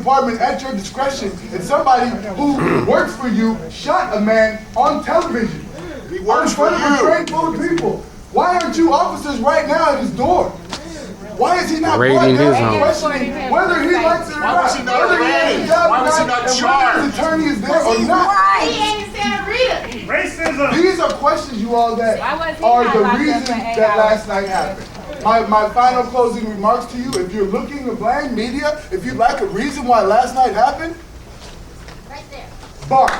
department at your discretion, and somebody who works for you shot a man on television. He works for in front of a train full of people. Why aren't you officers right now at his door? Why is he not brought down questioning whether he likes it or not? Why was he not arraigned? Why was he not charged? Whether his attorney is there or not? He ain't in Santa Rita. Racism. These are questions, you all, that are the reason that last night happened. My final closing remarks to you, if you're looking to blame media, if you'd like a reason why last night happened, Right there. Bart.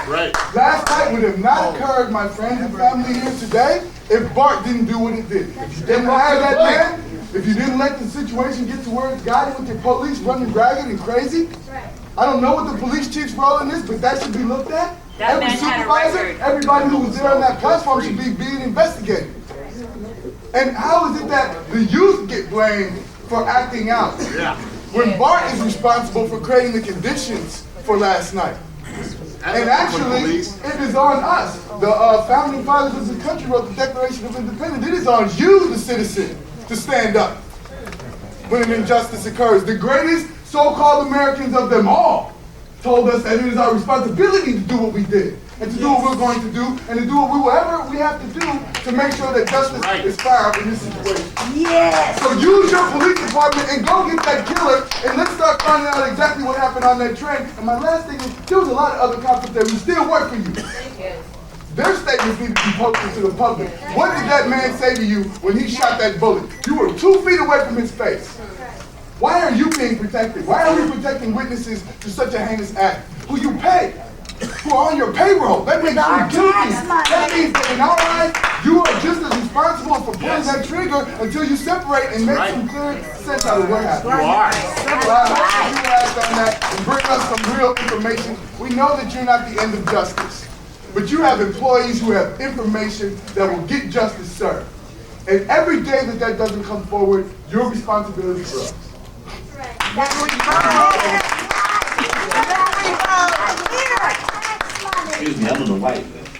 Right. Last night would have not occurred, my friends and family here today, if Bart didn't do what it did. If you didn't hire that man, if you didn't let the situation get to where it's gotten with the police running ragged and crazy, I don't know what the police chief's role in this, but that should be looked at. That Every man had a supervisor, record. everybody who was there on that platform should be being investigated. And how is it that the youth get blamed for acting out? Yeah. When Bart is responsible for creating the conditions for last night. And actually, it is on us. The founding fathers of the country wrote the Declaration of Independence. It is on you, the citizen, to stand up when an injustice occurs. The greatest so-called Americans of them all told us that it is our responsibility to do what we did, and to do what we're going to do, and to do whatever we have to do to make sure that justice is found in this situation. Yes. So use your police department and go get that killer, and let's start finding out exactly what happened on that train. And my last thing is, there was a lot of other cops up there who still work for you. Their statements need to be posted to the public. What did that man say to you when he shot that bullet? You were 2 feet away from his face. Why are you being protected? Why are we protecting witnesses to such a heinous act? Who you pay, who are on your payroll. That makes you guilty. That means that in our eyes, you are just as responsible for pulling that trigger until you separate and make some clear sense out of what happened. You are. Well, I hope you guys on that and bring us some real information. We know that you're not the end of justice, but you have employees who have information that will get justice served. And every day that that doesn't come forward, your responsibility grows. Excuse me, I'm on the white list.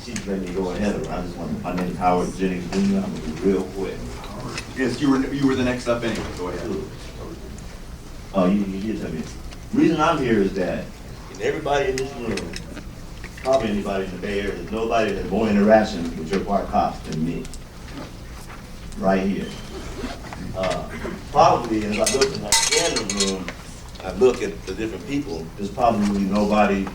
She's letting me go ahead of her. I just want, my name is Howard Jennings Jr. I'm gonna be real quick. Yes, you were the next up anyway. Go ahead. Oh, you did tell me. The reason I'm here is that everybody in this room, probably anybody in the Bay Area, there's nobody that has more interaction with your Bart cops than me. Right here. Probably, as I look in the room, I look at the different people, there's probably nobody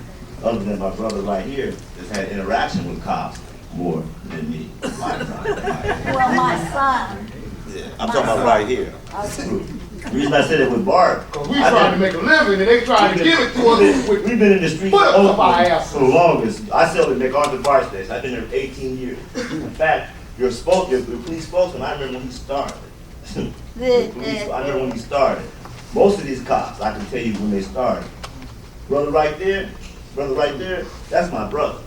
other than my brother right here that's had interaction with cops more than me. Well, my son. Yeah, I'm talking about right here. The reason I said it with Bart, We trying to make a living and they trying to give it to us. we've been in the streets Put up of our Oakland ass. for the longest. I sell at MacArthur Bar Station. I've been there 18 years. In fact, your police spokesman, I remember when he started. I remember when he started. Most of these cops, I can tell you when they started. Brother right there, that's my brother.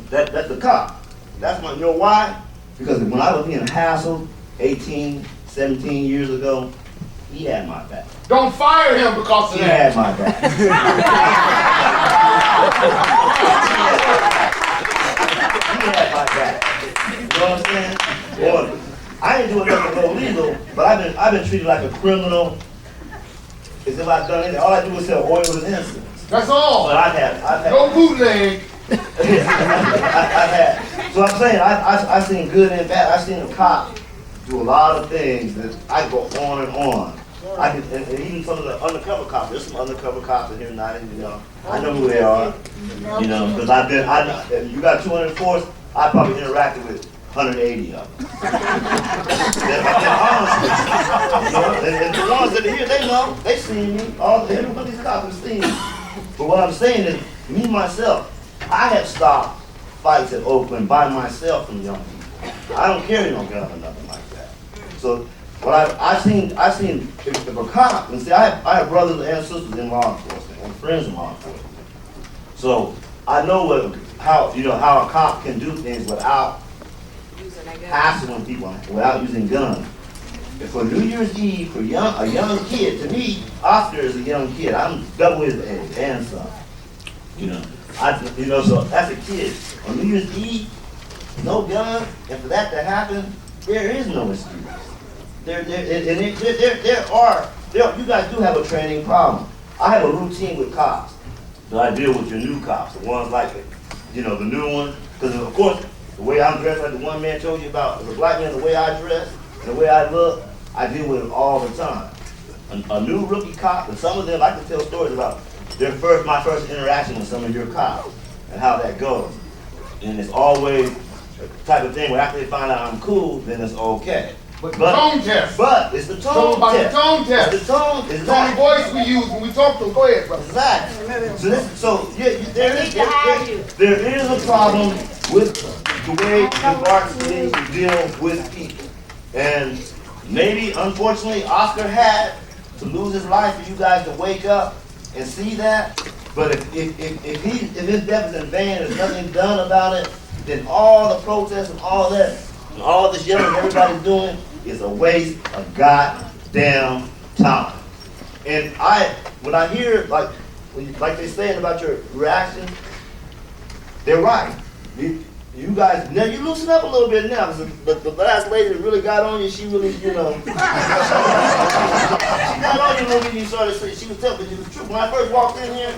That's the cop. That's my, you know why? Because when I was being hassled 18, 17 years ago, he had my back. Don't fire him because of He that. had my back. He had my back. You know what I'm saying? Boy, I ain't doing nothing illegal, but I've been treated like a criminal. As if I've done anything. All I do is sell oil and incense. That's all. But I've had No bootleg. I've had. So I'm saying I've seen good and bad. I've seen a cop do a lot of things that I go on and on. And even some of the undercover cops. There's some undercover cops in here tonight, you know. I know who they are, you know, because you got 200 force. I probably interacted with 180 of them. And the ones that are here, they know. They seen me. Every one of these cops have seen me. But what I'm saying is, me myself, I have stopped fights at Oakland by myself from young people. I don't carry no gun or nothing like that. So what I've seen if a cop, and see, I have brothers and sisters in law enforcement and friends in law enforcement. So I know how a cop can do things without hassling people, without using guns. And for New Year's Eve, for a young kid, to me, Oscar is a young kid. I'm double his age and some. So that's a kid. On New Year's Eve, no gun, and for that to happen, there is no excuse. There are you guys do have a training problem. I have a routine with cops. So I deal with your new cops, the ones like, you know, the new ones. Because of course, the way I'm dressed, like the one man told you about, as a black man, the way I dress, and the way I look, I deal with them all the time. A new rookie cop, and some of them, I can tell stories about my first interaction with some of your cops and how that goes. And it's always the type of thing where after they find out I'm cool, then it's okay. But the tone test. But it's the tone Talk about test. the tone test. It's the tone. It's the only voice we use when we talk to them. Go ahead, brother. Exactly. There is a problem with the way the Bart police deal with people. And maybe, unfortunately, Oscar had to lose his life for you guys to wake up and see that. But if his death is in vain, there's nothing done about it, then all the protests and all that, and all this yelling everybody's doing is a waste of goddamn time. And when I hear, like they're saying about your reaction, they're right. You guys, now you loosen up a little bit now, because the last lady that really got on you, she really, you know, she got on you a little bit, you started saying, she was telling me, it was true. When I first walked in here,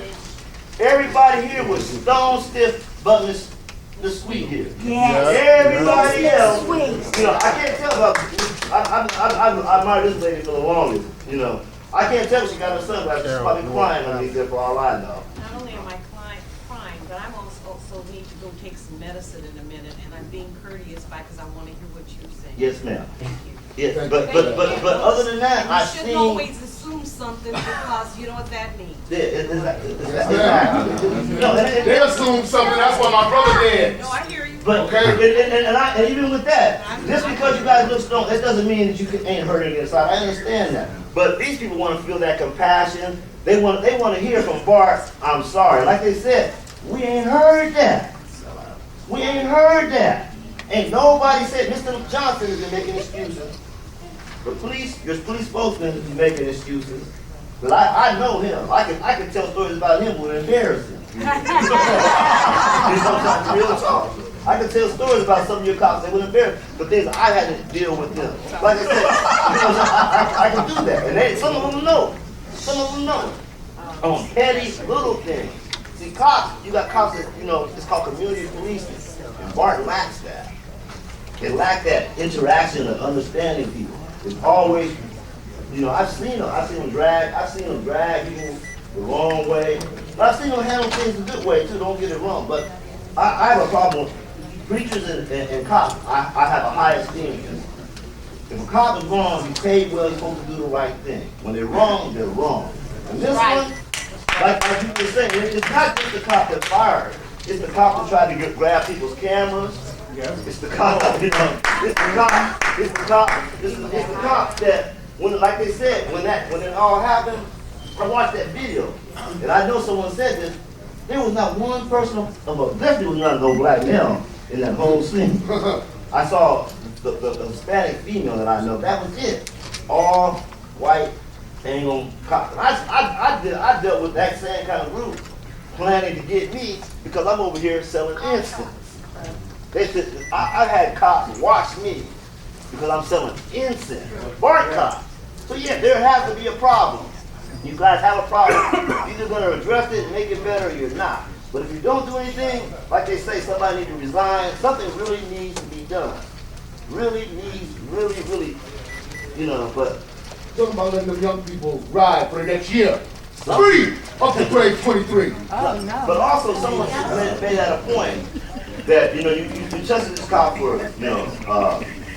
everybody here was stone stiff, but the sweet here. Yes. Everybody else, Sweet. you know, I can't tell about, I admire this lady for the longest, you know. I can't tell if she got her sunglasses, she's probably crying underneath there for all I know. Not only am I crying, but I'm also need to go take some medicine in a minute, and I'm being courteous because I want to hear what you're saying. Yes, ma'am. Thank you. Yes, but other than that, And I've you shouldn't seen. always assume something because you know what that means. Yeah, exactly. They assume something. That's why my brother dead. No, I hear you. But Okay. and even with that, just because you guys look strong, it doesn't mean that you ain't hurting inside. I understand that. But these people want to feel that compassion. They want to hear from Bart, I'm sorry. Like they said, we ain't heard that. We ain't heard that. Ain't nobody said Mr. Johnson is making excuses. Your police spokesman is making excuses. But I know him. I can tell stories about him with embarrassing. Real talk. I can tell stories about some of your cops that would embarrass, but things I had to deal with them. Like I said, I can do that. And some of them know. Some of them know. On petty little things. See, cops, you got cops that, you know, it's called community policing. And Bart lacks that. They lack that interaction of understanding people. It's always, you know, I've seen them drag people the wrong way. But I've seen them handle things the good way too, don't get it wrong. But I have a problem with preachers and cops. I have a high esteem for them. If a cop is wrong, he's paid well, he's supposed to do the right thing. When they're wrong, they're wrong. And this one, like you were saying, it's not just the cop that fired. It's the cop that tried to grab people's cameras. It's the cop, you know, it's the cop that, when, like they said, when it all happened, I watched that video, and I know someone said this, there was not one person, definitely was not no black male in that whole scene. I saw the Hispanic female that I know, that was it. All white, angle cops. I dealt with that same kind of group planning to get me because I'm over here selling incense. They said, I had cops watch me because I'm selling incense. Bart cops. So yeah, there has to be a problem. You guys have a problem. You're either going to address it and make it better or you're not. But if you don't do anything, like they say, somebody needs to resign. Something really needs to be done. Really, you know, but. Talking about letting them young people ride for the next year. Free up to grade 23. Oh, no. But also someone made that a point that, you know, you tested this cop for, you know,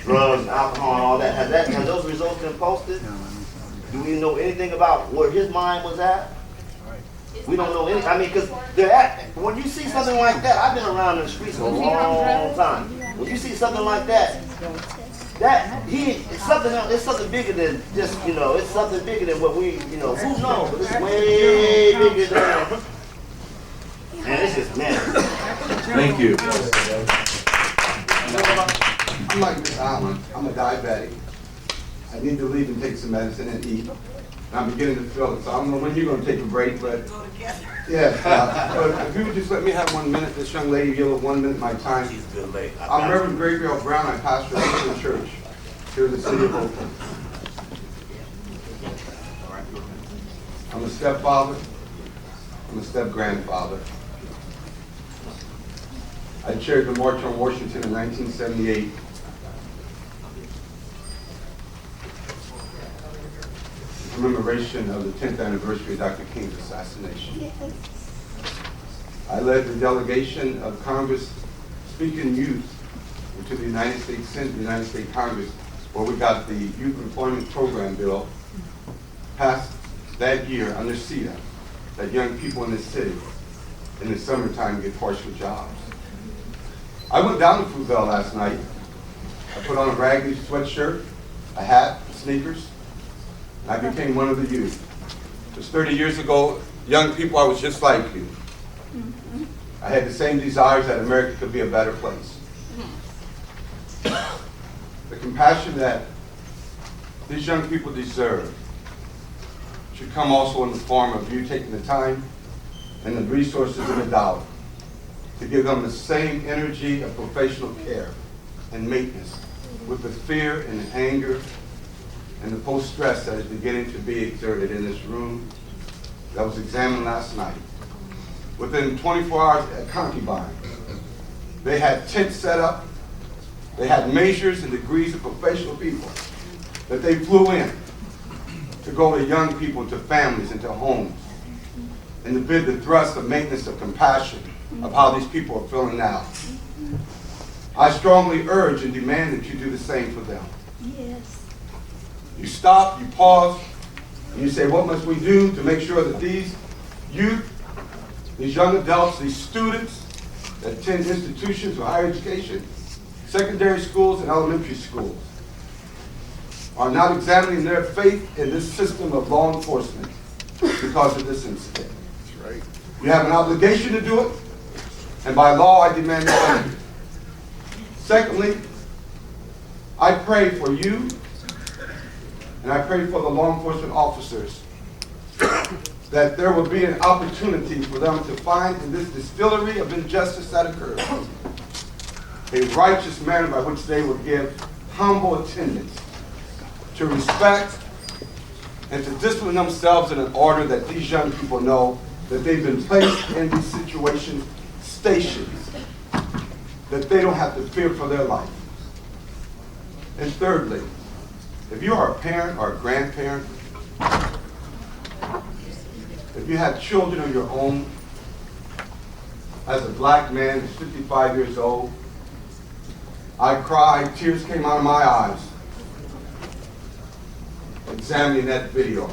drugs and alcohol and all that. Has those results been posted? Do we know anything about where his mind was at? We don't know anything. I mean, because when you see something like that, I've been around in the streets a long time. When you see something like that, it's something else. It's something bigger than just, you know, it's something bigger than what we, you know, who knows? But it's way bigger than. Man, it's just man. Thank you. I'm like Miss Allen. I'm a diabetic. I need to leave and take some medicine and eat. I'm beginning to feel it, so I don't know when you're going to take a break, but yeah. But if you would just let me have 1 minute, this young lady yielded 1 minute of my time. I'm Reverend Gabriel Brown. I pastor a Christian church here in the city of Oakland. I'm a stepfather. I'm a step-grandfather. I chaired the March on Washington in 1978. In commemoration of the 10th anniversary of Dr. King's assassination. I led the delegation of Congress speaking youth into the United States Senate, the United States Congress, where we got the Youth Employment Program bill passed that year under CETA, that young people in the city in the summertime get partial jobs. I went down to Fruitvale last night. I put on a raggedy sweatshirt, a hat, sneakers, and I became one of the youth. Just 30 years ago, young people, I was just like you. I had the same desires that America could be a better place. The compassion that these young people deserve should come also in the form of you taking the time and the resources and the dollar to give them the same energy of professional care and maintenance with the fear and the anger and the post-stress that is beginning to be exerted in this room that was examined last night. Within 24 hours at Concubine, they had tents set up, they had measures and degrees of professional people that they flew in to go to young people, to families, into homes, and to bid the thrust of maintenance of compassion of how these people are feeling now. I strongly urge and demand that you do the same for them. Yes. You stop, you pause, and you say, what must we do to make sure that these youth, these young adults, these students that attend institutions of higher education, secondary schools and elementary schools, are not examining their faith in this system of law enforcement because of this incident. That's right. You have an obligation to do it, and by law I demand that of you. Secondly, I pray for you, and I pray for the law enforcement officers, that there will be an opportunity for them to find in this distillery of injustice that occurs a righteous manner by which they will give humble attendance to respect and to discipline themselves in an order that these young people know that they've been placed in these situations, stations, that they don't have to fear for their life. And thirdly, if you are a parent or a grandparent, if you have children of your own, as a black man who's 55 years old, I cried, tears came out of my eyes, examining that video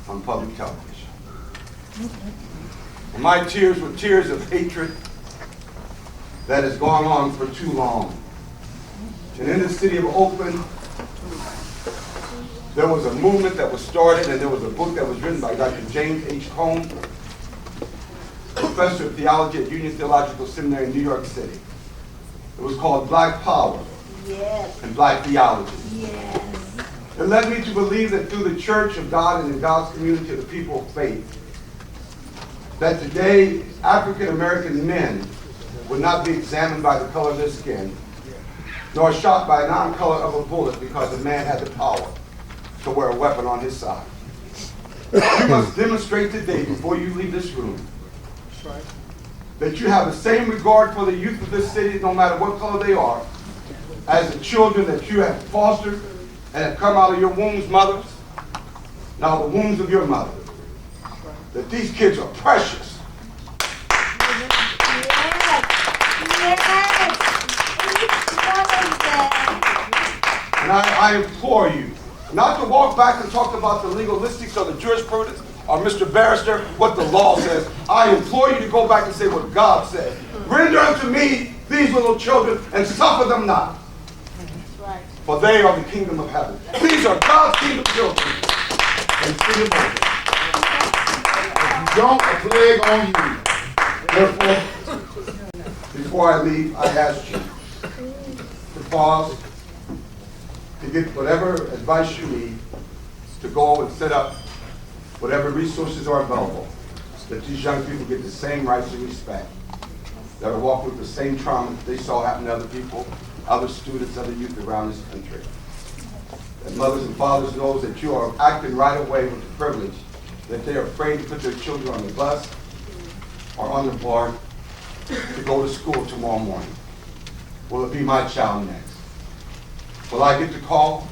on public television. And my tears were tears of hatred that has gone on for too long. And in the city of Oakland, there was a movement that was started, and there was a book that was written by Dr. James H. Cone, professor of theology at Union Theological Seminary in New York City. It was called Black Power and Black Theology. Yes. It led me to believe that through the church of God and in God's community of the people of faith, that today African American men would not be examined by the color of their skin, nor shot by a non-color of a bullet because the man had the power to wear a weapon on his side. You must demonstrate today, before you leave this room, that you have the same regard for the youth of this city, no matter what color they are, as the children that you have fostered and have come out of your wombs, mothers, now the wombs of your mother. That these kids are precious. And I implore you not to walk back and talk about the legalistics or the jurisprudence or Mr. Barrister, what the law says. I implore you to go back and say what God said. Render unto me these little children and suffer them not. For they are the kingdom of heaven. These are God's kingdom children. And freedom of it. Don't a plague on you. Therefore, before I leave, I ask you to pause, to get whatever advice you need, to go and set up whatever resources are available, that these young people get the same rights and respect, that are walking with the same trauma that they saw happen to other people, other students, other youth around this country. that mothers and fathers know that you are acting right away with the privilege, that they are afraid to put their children on the bus or on the BART to go to school tomorrow morning? Will it be my child next? Will I get the call?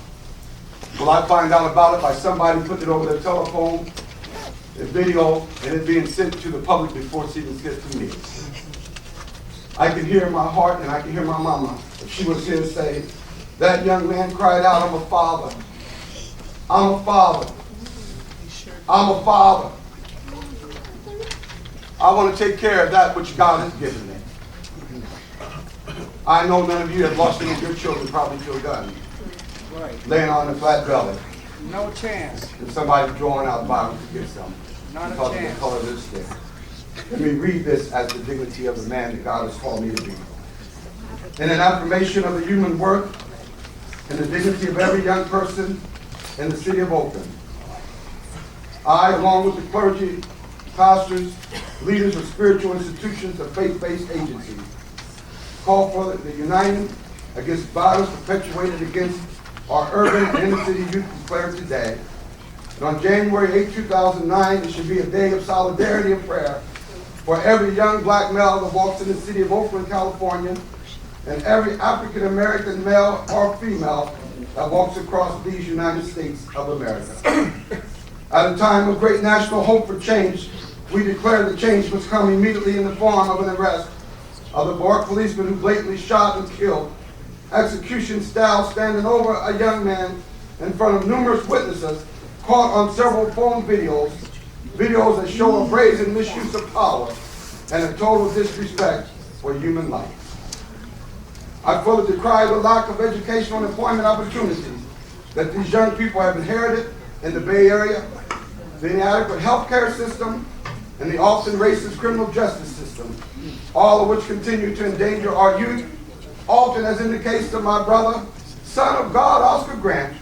Will I find out about it by somebody putting it over their telephone, a video, and it being sent to the public before it even gets to me? I can hear in my heart, and I can hear my mama, if she was here, say, that young man cried out, I'm a father. I'm a father. I'm a father. I want to take care of that which God has given me. I know none of you have lost any of your children probably to a gun. Right. Laying on the flat belly. No chance. And somebody drawing out violence against them. Not a because of chance. the color of their skin. Let me read this as the dignity of the man that God has called me to be. In an affirmation of the human worth and the dignity of every young person in the city of Oakland, I, along with the clergy, pastors, leaders of spiritual institutions of faith-based agencies, call for the uniting against violence perpetuated against our urban and inner-city youth declared today. And on January 8, 2009, it should be a day of solidarity and prayer for every young black male that walks in the city of Oakland, California, and every African-American male or female that walks across these United States of America. At a time of great national hope for change, we declare that change must come immediately in the form of an arrest of the Bart policeman who blatantly shot and killed, execution style, standing over a young man in front of numerous witnesses, caught on several phone videos that show a brazen misuse of power and a total disrespect for human life. I fully decry the lack of educational and employment opportunities that these young people have inherited in the Bay Area, the inadequate health care system, and the often racist criminal justice system, all of which continue to endanger our youth, often as in the case of my brother, son of God, Oscar Grant,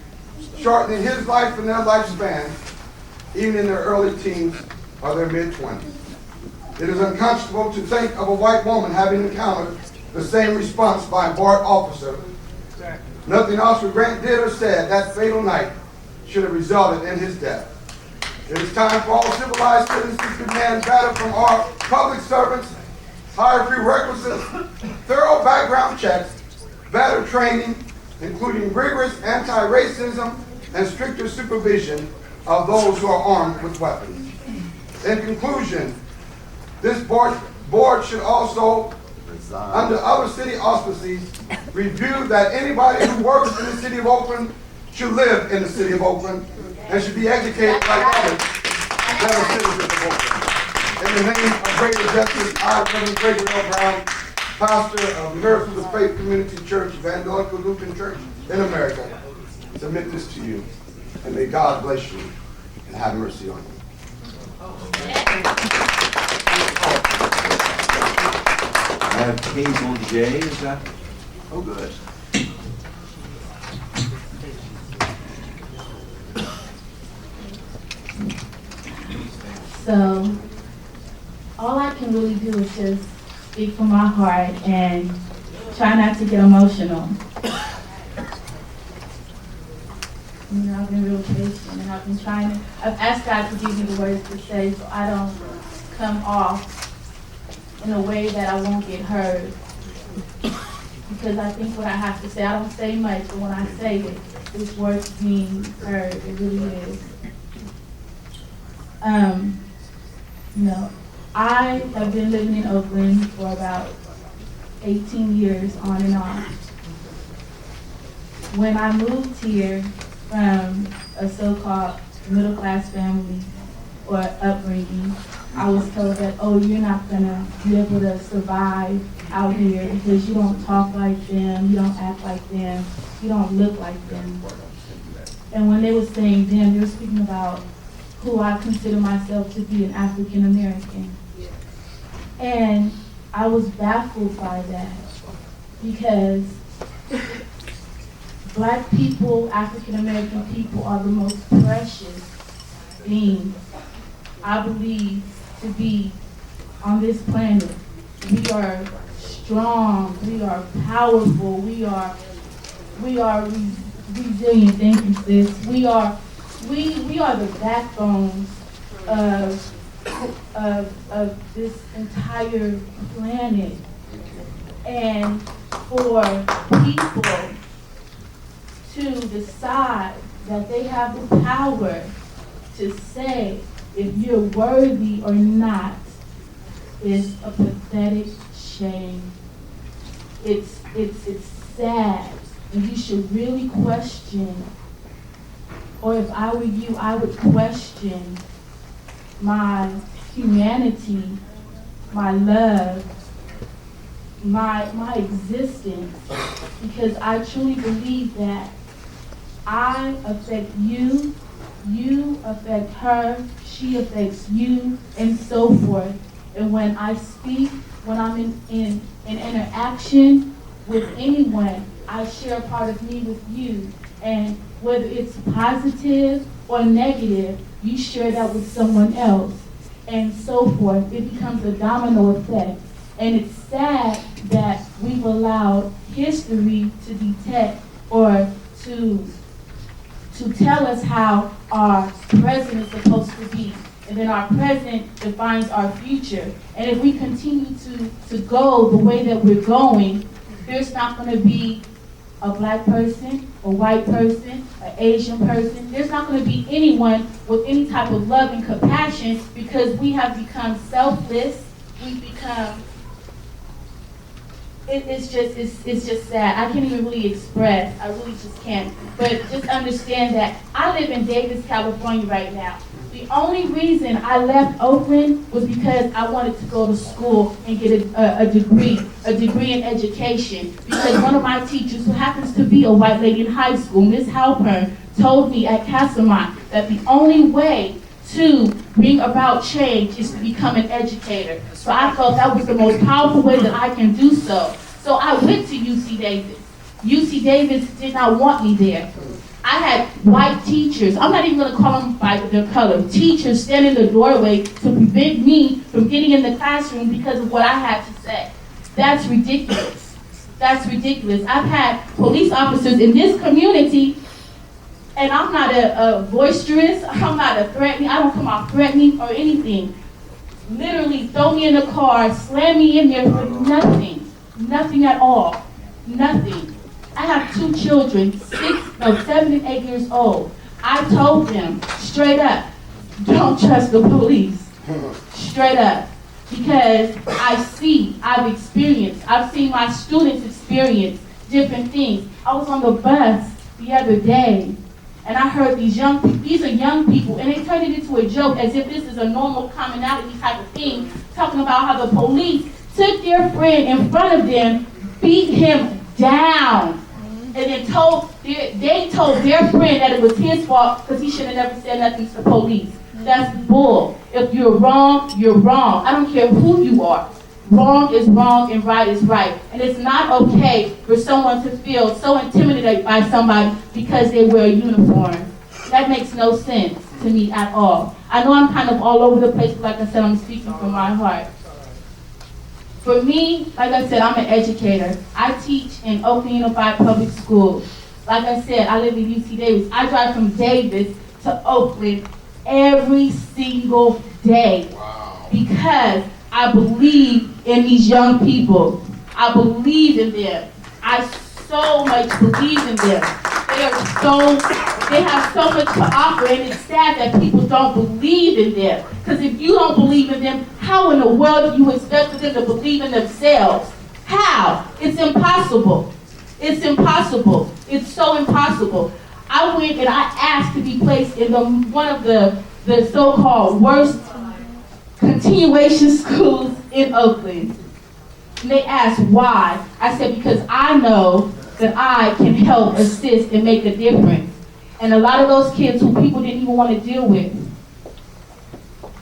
shortening his life and their lifespan, even in their early teens or their mid-20s. It is unconscionable to think of a white woman having encountered the same response by a BART officer. Exactly. Nothing Oscar Grant did or said that fatal night should have resulted in his death. It is time for all civilized citizens to demand better from our public servants, higher prerequisites, thorough background checks, better training, including rigorous anti-racism and stricter supervision of those who are armed with weapons. In conclusion, this board should also, under other city auspices, review that anybody who works in the city of Oakland should live in the city of Oakland and should be educated like others that are citizens of Oakland. In the name of greater justice, I, Reverend Gregory L. Brown, pastor of Miracles of Faith Community Church, Evangelical Lutheran Church in America, submit this to you, and may God bless you and have mercy on you. I have Hazel J. Is that? Oh, good. So, all I can really do is just speak from my heart and try not to get emotional. You know, I've been real patient and I've been I've asked God to give me the words to say so I don't come off in a way that I won't get heard. Because I think what I have to say, I don't say much, but when I say it, it's worth being heard. It really is. You know, I have been living in Oakland for about 18 years on and off. When I moved here from a so-called middle-class family or upbringing, I was told that, oh, you're not gonna be able to survive out here because you don't talk like them, you don't act like them, you don't look like them. And when they were saying them, they were speaking about who I consider myself to be, an African American. And I was baffled by that because Black people, African American people are the most precious beings, I believe, to be on this planet. We are strong, we are powerful, we are resilient. Thank you, sis. We are the backbones of this entire planet. And for people to decide that they have the power to say if you're worthy or not is a pathetic shame. It's sad, and you should really question, or if I were you, I would question my humanity, my love, my existence, because I truly believe that I affect you, you affect her, she affects you, and so forth. And when I speak, when I'm in interaction with anyone, I share a part of me with you. And whether it's positive or negative, you share that with someone else, and so forth. It becomes a domino effect. And it's sad that we've allowed history to detect or to tell us how our present is supposed to be. And then our present defines our future. And if we continue to go the way that we're going, there's not going to be a black person, a white person, an Asian person. There's not going to be anyone with any type of love and compassion, because we have become selfless. We've become, it's just sad. I can't even really express. I really just can't. But just understand that I live in Davis, California right now. The only reason I left Oakland was because I wanted to go to school and get a degree in education. Because one of my teachers, who happens to be a white lady in high school, Miss Halpern, told me at Castlemont that the only way to bring about change is to become an educator. So I felt that was the most powerful way that I can do so. So I went to UC Davis. UC Davis did not want me there. I had white teachers, I'm not even going to call them by their color, teachers stand in the doorway to prevent me from getting in the classroom because of what I had to say. That's ridiculous. That's ridiculous. I've had police officers in this community, and I'm not a boisterous, I'm not a threatening, I don't come off threatening or anything. Literally throw me in the car, slam me in there for nothing. Nothing at all. Nothing. I have 2 children, 7 and 8 years old. I told them straight up, don't trust the police. Straight up. Because I've seen my students experience different things. I was on the bus the other day, and I heard these are young people, and they turned it into a joke as if this is a normal commonality type of thing, talking about how the police took their friend in front of them, beat him down, and then they told their friend that it was his fault because he should have never said nothing to the police. That's bull. If you're wrong, you're wrong. I don't care who you are. Wrong is wrong and right is right. And it's not okay for someone to feel so intimidated by somebody because they wear a uniform. That makes no sense to me at all. I know I'm kind of all over the place, but like I said, I'm speaking from my heart. For me, like I said, I'm an educator. I teach in Oakland Unified Public Schools. Like I said, I live in UC Davis. I drive from Davis to Oakland every single day. Wow. Because I believe in these young people. I believe in them. I so much believe in them. They have so much to offer, and it's sad that people don't believe in them. Because if you don't believe in them, how in the world do you expect them to believe in themselves? How? It's impossible. It's impossible. It's so impossible. I went and I asked to be placed in one of the so-called worst continuation schools in Oakland. And they asked why. I said, because I know that I can help, assist, and make a difference. And a lot of those kids who people didn't even want to deal with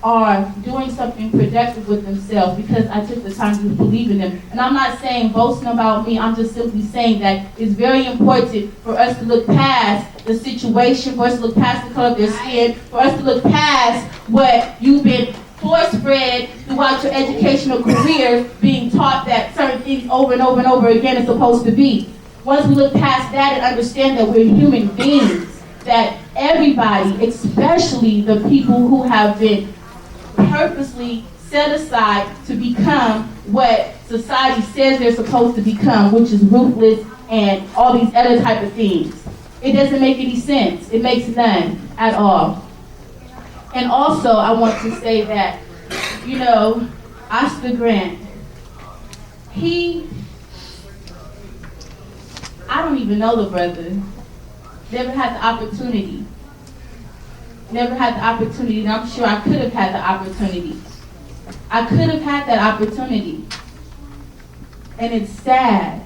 are doing something productive with themselves because I took the time to believe in them. And I'm not saying boasting about me, I'm just simply saying that it's very important for us to look past the situation, for us to look past the color of their skin, for us to look past what you've been force-fed throughout your educational career, being taught that certain things over and over and over again is supposed to be. once we look past that and understand that we're human beings, that everybody, especially the people who have been purposely set aside to become what society says they're supposed to become, which is ruthless and all these other type of things. It doesn't make any sense. It makes none at all. And also, I want to say that, you know, Oscar Grant, I don't even know the brother. Never had the opportunity. Never had the opportunity, and I'm sure I could have had the opportunity. I could have had that opportunity. And it's sad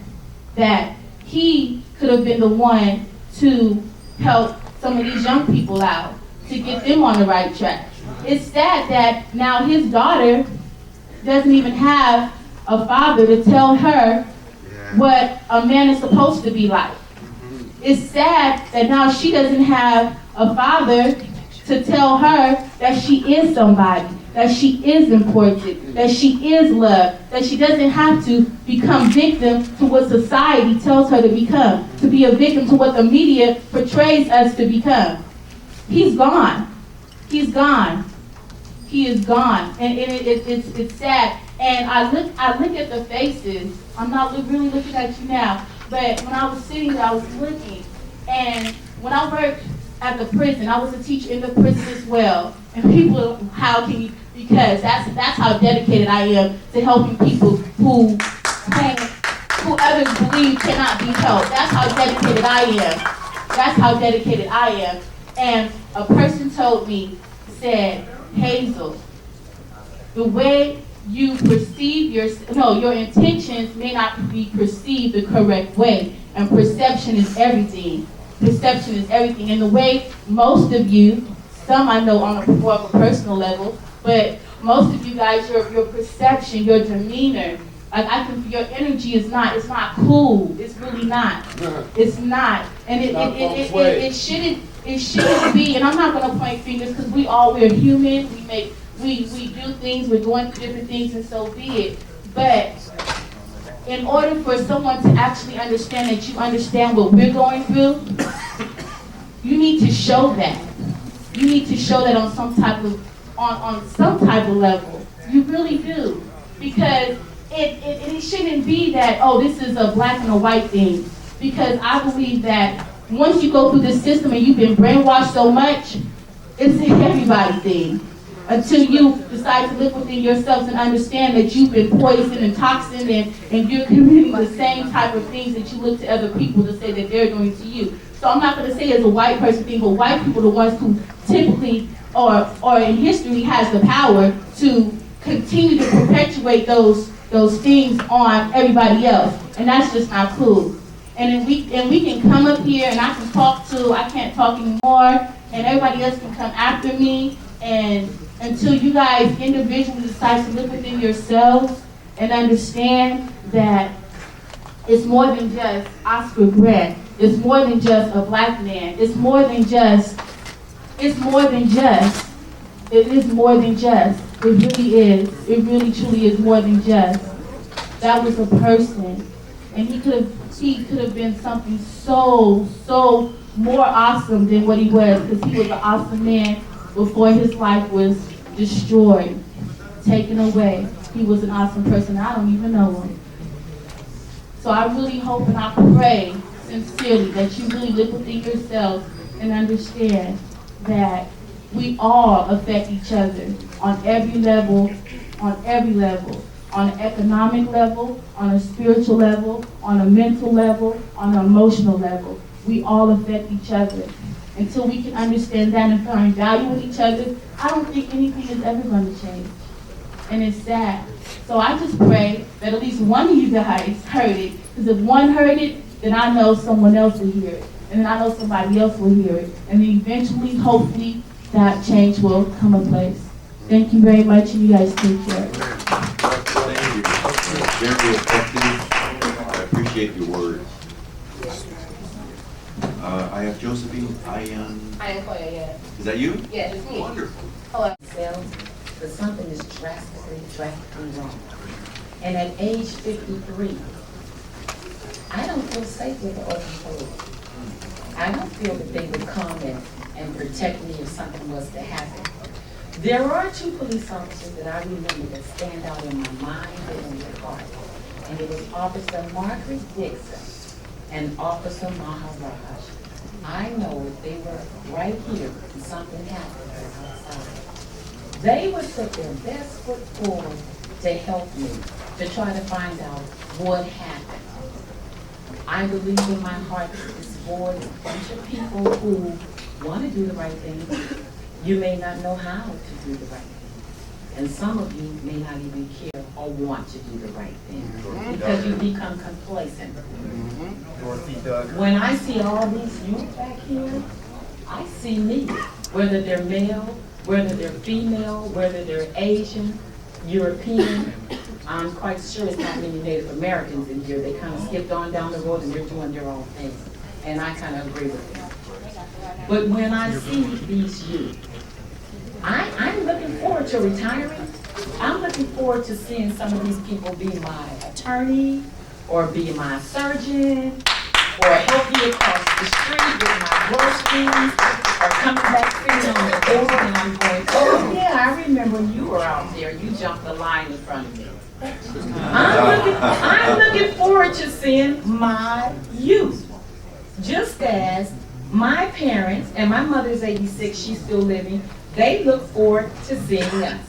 that he could have been the one to help some of these young people out, to get them on the right track. It's sad that now his daughter doesn't even have a father to tell her what a man is supposed to be like. It's sad that now she doesn't have a father to tell her that she is somebody, that she is important, that she is loved, that she doesn't have to become victim to what society tells her to become, to be a victim to what the media portrays us to become. He's gone. He's gone. He is gone. And it's sad. And I look at the faces. I'm not really looking at you now, but when I was sitting there, I was looking. And when I worked at the prison, I was a teacher in the prison as well. And people, how can you, because that's how dedicated I am to helping people who others believe cannot be helped. That's how dedicated I am. That's how dedicated I am. And a person told me, said, Hazel, the way you perceive your intentions may not be perceived the correct way. And perception is everything. Perception is everything. And the way most of you, some I know on a more of a personal level, but most of you guys, your perception, your demeanor, like your energy is not, it's not cool. It's really not. It's not. And it shouldn't be, and I'm not gonna point fingers because we're human, we do things, we're going through different things, and so be it. But in order for someone to actually understand that you understand what we're going through, you need to show that. You need to show that on some type of level. You really do. Because it shouldn't be that, oh, this is a black and a white thing. Because I believe that once you go through this system and you've been brainwashed so much, it's an everybody thing. Until you decide to look within yourselves and understand that you've been poisoned and toxined and you're committing the same type of things that you look to other people to say that they're doing to you. So I'm not going to say it's a white person thing, but white people are the ones who typically or in history has the power to continue to perpetuate those things on everybody else. And that's just not cool. And we can come up here and I can't talk anymore, and everybody else can come after me, and until you guys individually decide to look within yourselves and understand that it's more than just Oscar Grant. It's more than just a black man. It is more than just. It really is. It really truly is more than just. That was a person. And he could have been something so more awesome than what he was, because he was an awesome man before his life was destroyed, taken away. He was an awesome person. I don't even know him. So I really hope and I pray sincerely that you really look within yourselves and understand that we all affect each other on every level, on an economic level, on a spiritual level, on a mental level, on an emotional level. We all affect each other. Until we can understand that and find value in each other, I don't think anything is ever going to change. And it's sad. So I just pray that at least one of you guys heard it. Because if one heard it, then I know someone else will hear it. And then I know somebody else will hear it. And then eventually, hopefully, that change will come in place. Thank you very much, and you guys take care. Thank you. Very effective. I appreciate your words. I have Josephine. I am Claire, yeah. Is that you? Yeah, it's me. Wonderful. Hello. But something is drastically wrong. And at age 53, I don't feel safe with the Oakland police. I don't feel that they would come and protect me if something was to happen. There are two police officers that I remember that stand out in my mind and in my heart. And it was Officer Margaret Dixon and Officer Maharaj. I know if they were right here and something happened outside, they would put their best foot forward to help me, to try to find out what happened. I believe in my heart that this board is a bunch of people who want to do the right thing. You may not know how to do the right thing. And some of you may not even care or want to do the right thing because you become complacent. When I see all these youth back here, I see me, whether they're male, whether they're female, whether they're Asian, European. I'm quite sure it's not many Native Americans in here. They kind of skipped on down the road and they're doing their own thing. And I kind of agree with them. But when I see these youth, I'm looking forward to retiring. I'm looking forward to seeing some of these people be my attorney, or be my surgeon, or help me across the street with my groceries, or coming back sitting on the door and I'm going, oh yeah, I remember when you were out there, you jumped the line in front of me. I'm looking forward to seeing my youth. Just as my parents, and my mother's 86, she's still living, they look forward to seeing us.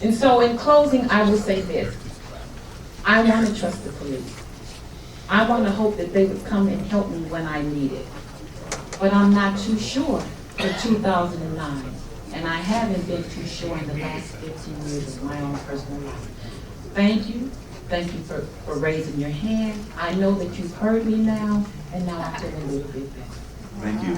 And so in closing, I will say this. I want to trust the police. I want to hope that they would come and help me when I need it. But I'm not too sure for 2009. And I haven't been too sure in the last 15 years of my own personal life. Thank you. Thank you for raising your hand. I know that you've heard me now, and now I feel a little bit better. Thank you.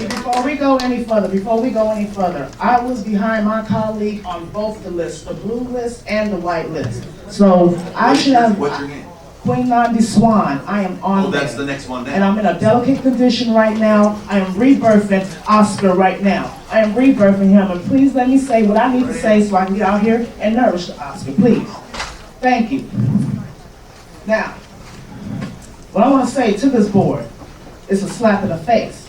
Before we go any further, I was behind my colleague on both the lists, the blue list and the white list. So I should have. What's your name? Queen Nandi Swan. I am on Oh, that's there. the next one down. And I'm in a delicate condition right now. I am rebirthing Oscar right now. I am rebirthing him, and please let me say what I need to say so I can get out here and nourish the Oscar, please. Thank you. Now, what I want to say to this board is a slap in the face.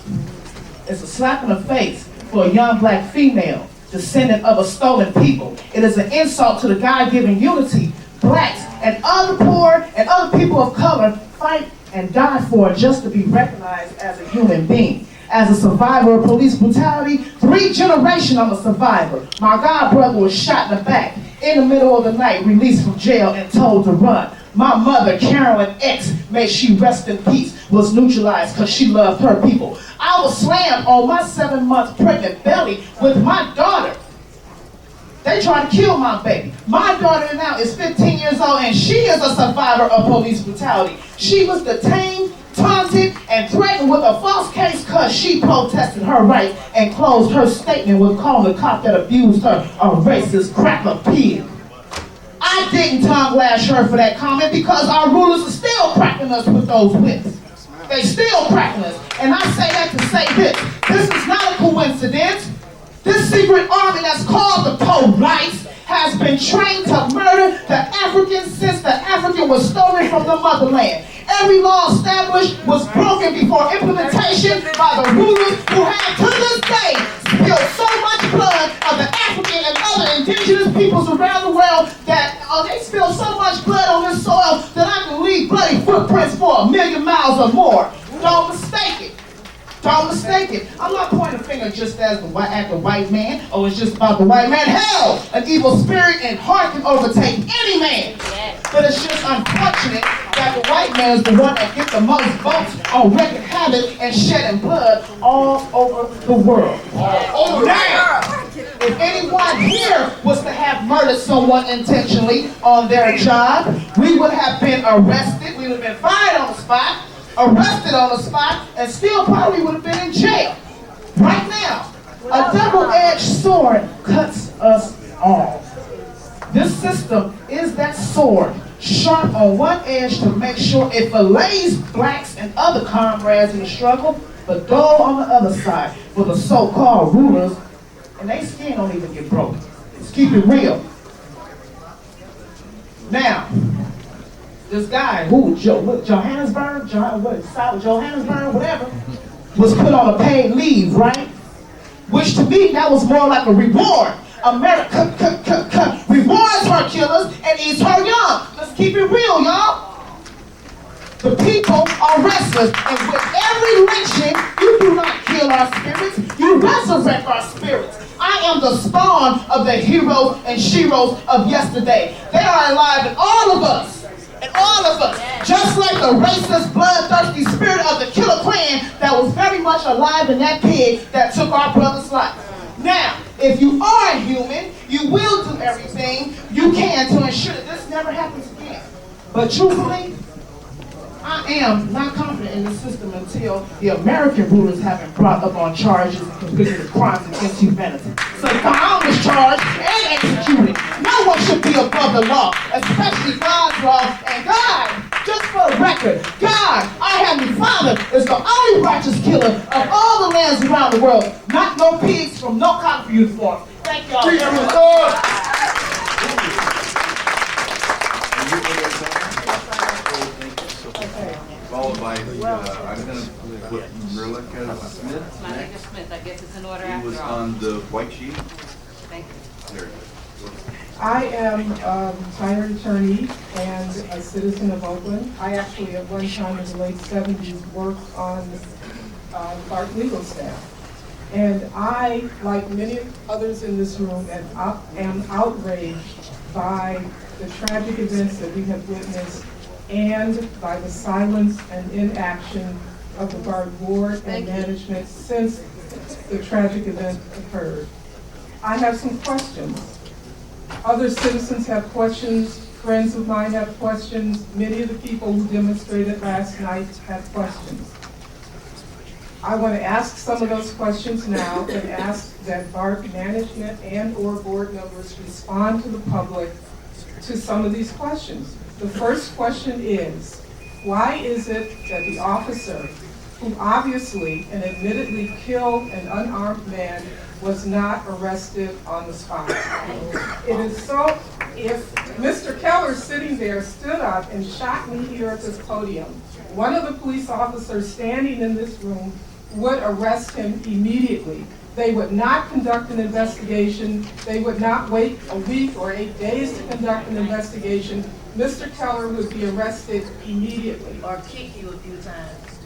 It's a slap in the face for a young black female, descendant of a stolen people. It is an insult to the God-given unity blacks and other poor and other people of color fight and die for just to be recognized as a human being. As a survivor of police brutality, 3 generations I'm a survivor. My god brother was shot in the back in the middle of the night, released from jail and told to run. My mother, Carolyn X, may she rest in peace, was neutralized because she loved her people. I was slammed on my 7-month pregnant belly with my daughter. They tried to kill my baby. My daughter now is 15 years old and she is a survivor of police brutality. She was detained, taunted, and threatened with a false case because she protested her right and closed her statement with calling the cop that abused her a racist cracker pig. I didn't tongue lash her for that comment because our rulers are still cracking us with those whips. They still cracking us. And I say that to say this. This is not a coincidence. This secret army that's called the police has been trained to murder the Africans since the African was stolen from the motherland. Every law established was broken before implementation by the rulers who have to this day spilled so much blood of the African and other indigenous peoples around the world that they spill so much blood on this soil that I can leave bloody footprints for 1,000,000 miles or more. Don't mistake it. Don't mistake it. I'm not pointing a finger just at the white man, or it's just about the white man. Hell, an evil spirit and heart can overtake any man. But it's just unfortunate that the white man is the one that gets the most votes on wreaking havoc and shedding blood all over the world. Now, if anyone here was to have murdered someone intentionally on their job, we would have been arrested, we would have been fired on the spot, arrested on the spot, and still probably would have been in jail. Right now, a double-edged sword cuts us all. This system is that sword, sharp on one edge to make sure it fillets blacks and other comrades in the struggle, but dull on the other side for the so-called rulers, and their skin don't even get broken. Let's keep it real. Now, this guy, Johannesburg, Johannesburg, whatever, was put on a paid leave, right? Which to me, that was more like a reward. America rewards her killers and eats her young. Let's keep it real, y'all. The people are restless, and with every lynching, you do not kill our spirits, you resurrect our spirits. I am the spawn of the heroes and sheroes of yesterday. They are alive in all of us. And all of us, just like the racist, bloodthirsty spirit of the killer clan that was very much alive in that pig that took our brother's life. Now, if you are a human, you will do everything you can to ensure that this never happens again. But truthfully, I am not confident in the system until the American rulers have been brought up on charges and convicted of crimes against humanity. So Kyle was charged and executed. No one should be above the law, especially God's law. And God, just for the record, God, our Heavenly Father, is the only righteous killer of all the lands around the world. Not no pigs from no copper uniform. Thank y'all very much. Followed by, I'm gonna put Merlica Smith Malika next. Smith, I guess it's in order He was after all. on the white sheet. Thank you. There it is. I am a retired attorney and a citizen of Oakland. I actually at one time in the late 70s worked on Bart legal staff. And I, like many others in this room, am outraged by the tragic events that we have witnessed and by the silence and inaction of the Bart board and management since the tragic event occurred. I have some questions. Other citizens have questions, friends of mine have questions, many of the people who demonstrated last night have questions. I want to ask some of those questions now and ask that Bart management and or board members respond to the public to some of these questions. The first question is, why is it that the officer who obviously and admittedly killed an unarmed man was not arrested on the spot? It is so, if Mr. Keller sitting there stood up and shot me here at this podium, one of the police officers standing in this room would arrest him immediately. They would not conduct an investigation. They would not wait a week or 8 days to conduct an investigation. Mr. Keller would be arrested immediately. Or kick you a few times.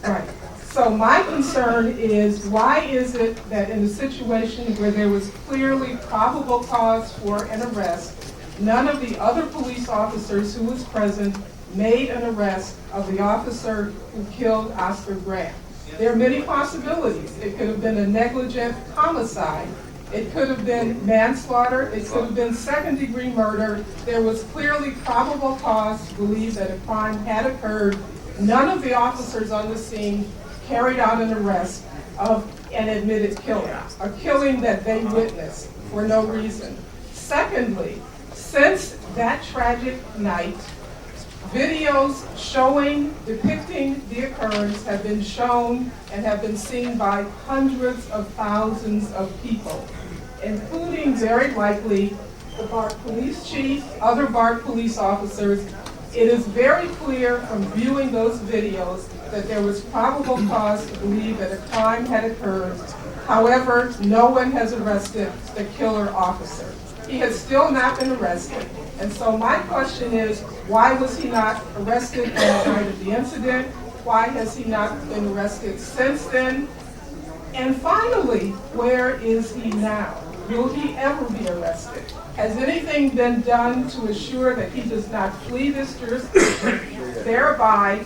Right. So my concern is, why is it that in a situation where there was clearly probable cause for an arrest, none of the other police officers who was present made an arrest of the officer who killed Oscar Grant? There are many possibilities. It could have been a negligent homicide. It could have been manslaughter. It could have been second-degree murder. There was clearly probable cause to believe that a crime had occurred. None of the officers on the scene carried out an arrest of an admitted killer, a killing that they witnessed for no reason. Secondly, since that tragic night, videos depicting the occurrence have been shown and have been seen by hundreds of thousands of people, including very likely the Bart police chief, other Bart police officers. It is very clear from viewing those videos that there was probable cause to believe that a crime had occurred. However, no one has arrested the killer officer. He has still not been arrested. And so my question is, why was he not arrested on the night of the incident? Why has he not been arrested since then? And finally, where is he now? Will he ever be arrested? Has anything been done to assure that he does not flee this jurisdiction, thereby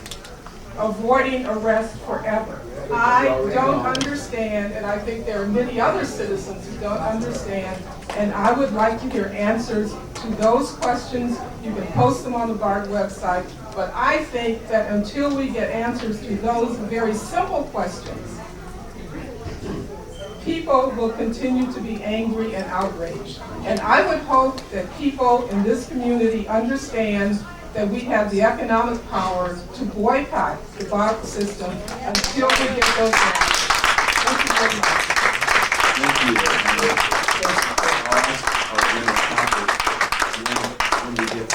avoiding arrest forever? I don't understand, and I think there are many other citizens who don't understand, and I would like to hear answers to those questions. You can post them on the BART website, but I think that until we get answers to those very simple questions, people will continue to be angry and outraged. And I would hope that people in this community understand that we have the economic power to boycott the BART system until we get those answers. Thank you very much. Thank you. When we get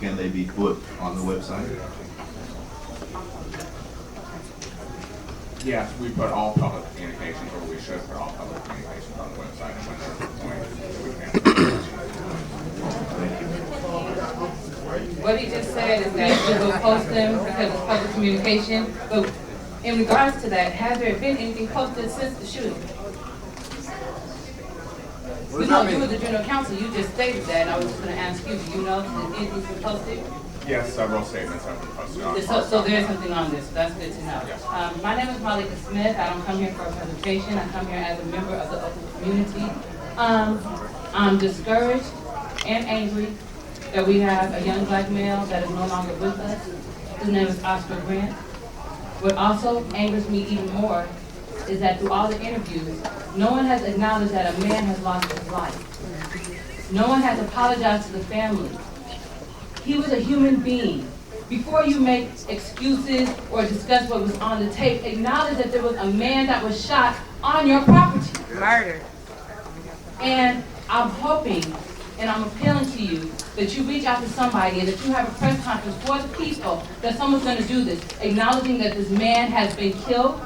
can they be put on the website? Yes, we put all public communications, or we should put all public communications on the website, and when they're appointed, we can. What he just said is that we will post them because it's public communication, but in regards to that, has there been anything posted since the shooting? You know, you were the general counsel, you just stated that, and I was just gonna ask you, do you know if anything's been posted? Yes, several statements have been posted on. So there's something on this, so that's good to know. Yes. My name is Malika Smith, I don't come here for a presentation, I come here as a member of the Oakland community. I'm discouraged and angry that we have a young black male that is no longer with us. His name is Oscar Grant. What also angers me even more is that through all the interviews, no one has acknowledged that a man has lost his life. No one has apologized to the family. He was a human being. Before you make excuses or discuss what was on the tape, acknowledge that there was a man that was shot on your property. Murdered. And I'm hoping, and I'm appealing to you, that you reach out to somebody and that you have a press conference for the people, that someone's gonna do this, acknowledging that this man has been killed,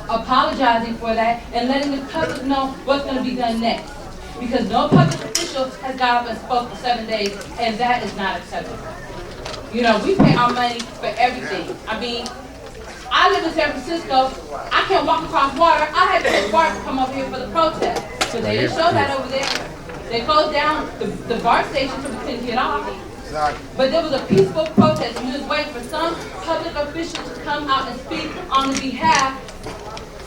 apologizing for that, and letting the public know what's gonna be done next. Because no public official has got up and spoke for 7 days, and that is not acceptable. You know, we pay our money for everything. I mean, I live in San Francisco, I can't walk across water, I had to get Bart to come over here for the protest. So they didn't show that over there. They closed down the Bart station so we couldn't get off. But there was a peaceful protest, and we was waiting for some public official to come out and speak on the behalf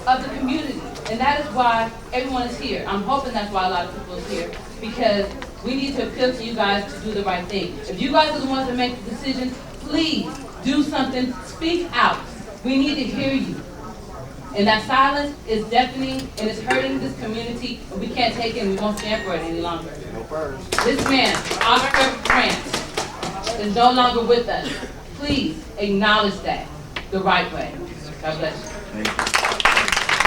of the community. And that is why everyone is here. I'm hoping that's why a lot of people is here, because we need to appeal to you guys to do the right thing. If you guys are the ones that make the decision, please do something, speak out. We need to hear you. And that silence is deafening and it's hurting this community, and we can't take it and we won't stand for it any longer. This man, Oscar Grant, is no longer with us. Please acknowledge that the right way. God bless you. Thank you.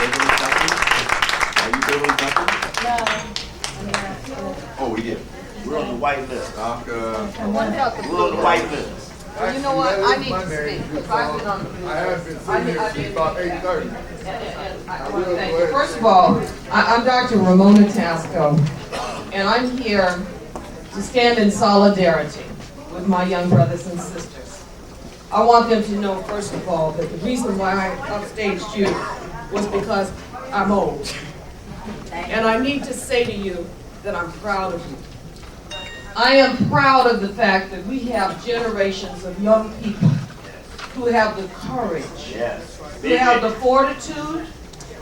Are you Beverly Duncan? No. Oh, we did. We're on the white list. Doc, We're on the white list. Well, you know what, I need to speak, because I've been on the. I have been sitting here since about 8:30. I want to thank you. First of all, I'm Dr. Ramona Tasco, and I'm here to stand in solidarity with my young brothers and sisters. I want them to know, first of all, that the reason why I upstaged you was because I'm old. And I need to say to you that I'm proud of you. I am proud of the fact that we have generations of young people who have the courage, who have the fortitude,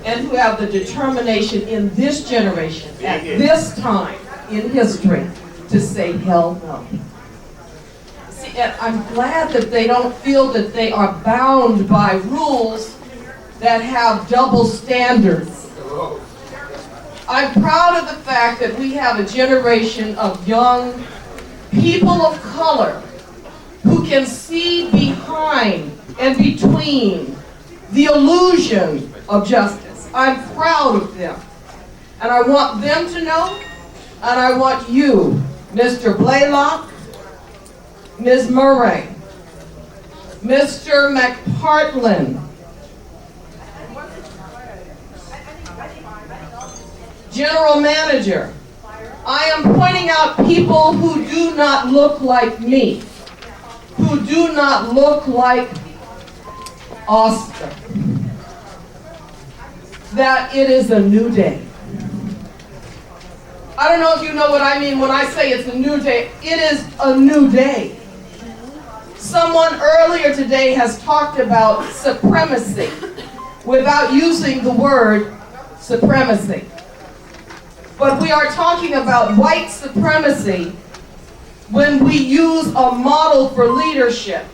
and who have the determination in this generation, at this time in history, to say hell no. See, and I'm glad that they don't feel that they are bound by rules that have double standards. I'm proud of the fact that we have a generation of young people of color who can see behind and between the illusion of justice. I'm proud of them. And I want them to know, and I want you, Mr. Blaylock, Ms. Murray, Mr. McPartland, General Manager, I am pointing out people who do not look like me, who do not look like Oscar, that it is a new day. I don't know if you know what I mean when I say it's a new day. It is a new day. Someone earlier today has talked about supremacy without using the word supremacy. But we are talking about white supremacy when we use a model for leadership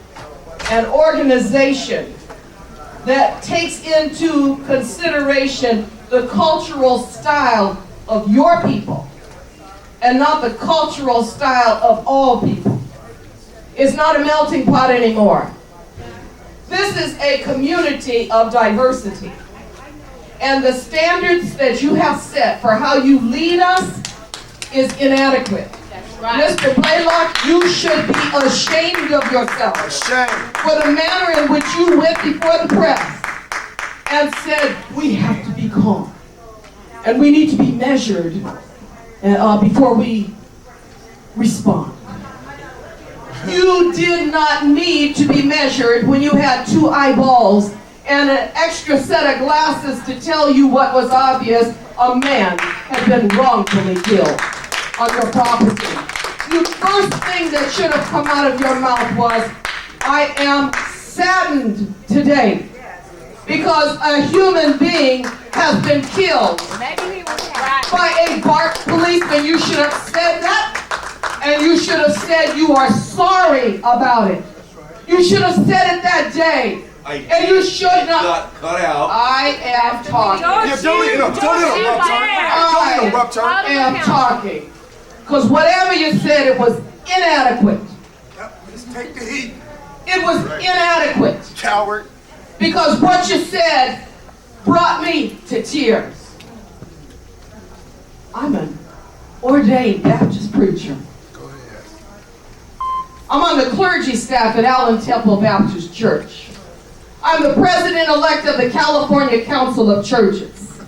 and organization that takes into consideration the cultural style of your people and not the cultural style of all people. It's not a melting pot anymore. This is a community of diversity. And the standards that you have set for how you lead us is inadequate. Mr. Blaylock, you should be ashamed of yourself. Ashamed. For the manner in which you went before the press and said, we have to be calm. And we need to be measured before we respond. You did not need to be measured when you had 2 eyeballs and an extra set of glasses to tell you what was obvious. A man had been wrongfully killed on your property. The first thing that should have come out of your mouth was, I am saddened today because a human being has been killed by a Bart policeman. You should have said that, and you should have said you are sorry about it. You should have said it that day. And you should not. Cut out. I am talking. Don't interrupt her. I am talking. Because whatever you said, it was inadequate. Just take the heat. It was inadequate. Coward. Because what you said brought me to tears. I'm an ordained Baptist preacher. Go ahead. I'm on the clergy staff at Allen Temple Baptist Church. I'm the president-elect of the California Council of Churches.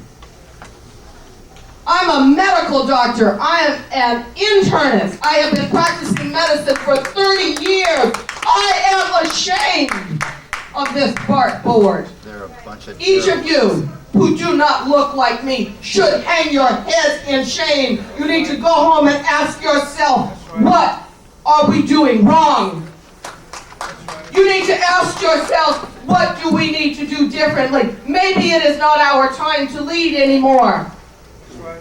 I'm a medical doctor. I am an internist. I have been practicing medicine for 30 years. I am ashamed of this Bart board. They're a bunch of Each of you who do not look like me should hang your heads in shame. You need to go home and ask yourself, what are we doing wrong? You need to ask yourself, what do we need to do differently? Maybe it is not our time to lead anymore.